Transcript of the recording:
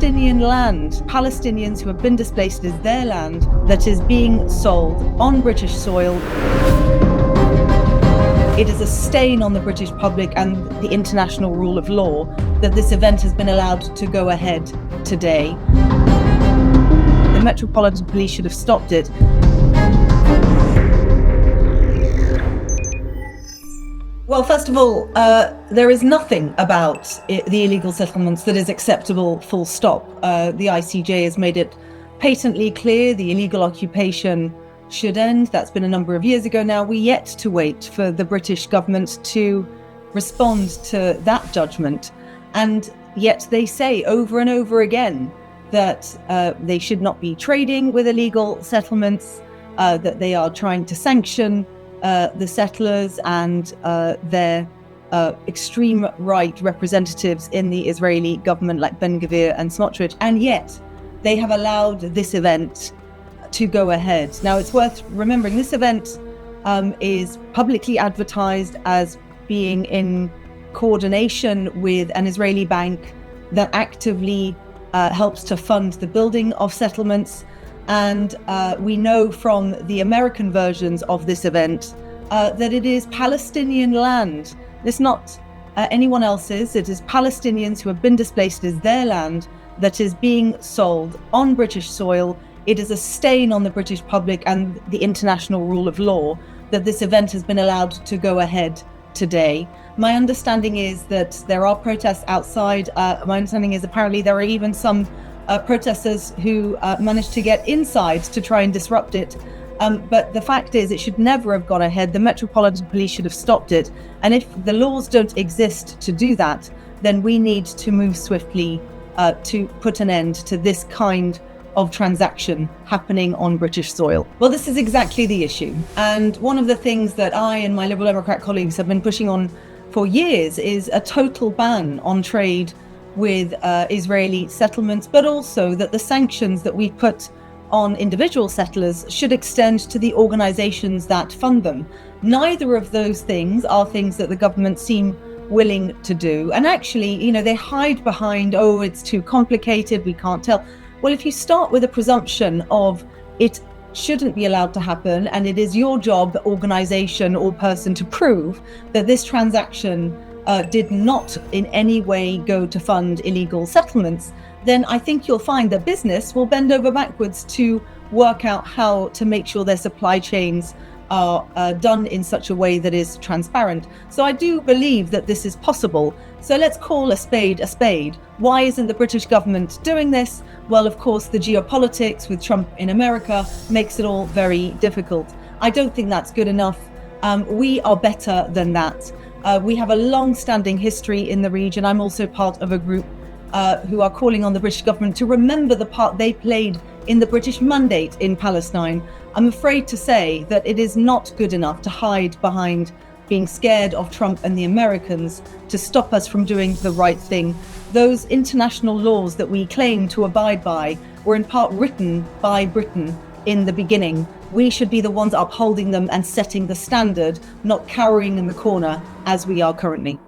Palestinian land. Palestinians who have been displaced is their land that is being sold on British soil. It is a stain on the British public and the international rule of law that this event has been allowed to go ahead today. The Metropolitan Police should have stopped it. Well, first of all, there is nothing about the illegal settlements that is acceptable, full stop. The ICJ has made it patently clear the illegal occupation should end. That's been a number of years ago now. We're yet to wait for the British government to respond to that judgment. And yet they say over and over again that they should not be trading with illegal settlements, that they are trying to sanction the settlers and their extreme right representatives in the Israeli government like Ben-Gvir and Smotrich. And yet they have allowed this event to go ahead. Now, it's worth remembering this event is publicly advertised as being in coordination with an Israeli bank that actively helps to fund the building of settlements. And we know from the American versions of this event that it is Palestinian land. It's not anyone else's. It is Palestinians who have been displaced as their land that is being sold on British soil. It is a stain on the British public and the international rule of law that this event has been allowed to go ahead today. My understanding is that there are protests outside. My understanding is apparently there are even some protesters who managed to get inside to try and disrupt it. But the fact is, it should never have gone ahead. The Metropolitan Police should have stopped it. And if the laws don't exist to do that, then we need to move swiftly to put an end to this kind of transaction happening on British soil. Well, this is exactly the issue. And one of the things that I and my Liberal Democrat colleagues have been pushing on for years is a total ban on trade with Israeli settlements, but also that the sanctions that we put on individual settlers should extend to the organizations that fund them. Neither of those things are things that the government seem willing to do. And actually, they hide behind, oh, it's too complicated, we can't tell. Well, if you start with a presumption of it shouldn't be allowed to happen, and it is your job, organization or person, to prove that this transaction did not in any way go to fund illegal settlements, then I think you'll find that business will bend over backwards to work out how to make sure their supply chains are done in such a way that is transparent. So I do believe that this is possible. So let's call a spade a spade. Why isn't the British government doing this? Well, of course, the geopolitics with Trump in America makes it all very difficult. I don't think that's good enough. We are better than that. We have a long-standing history in the region. I'm also part of a group who are calling on the British government to remember the part they played in the British mandate in Palestine. I'm afraid to say that it is not good enough to hide behind being scared of Trump and the Americans to stop us from doing the right thing. Those international laws that we claim to abide by were in part written by Britain in the beginning. We should be the ones upholding them and setting the standard, not cowering in the corner as we are currently.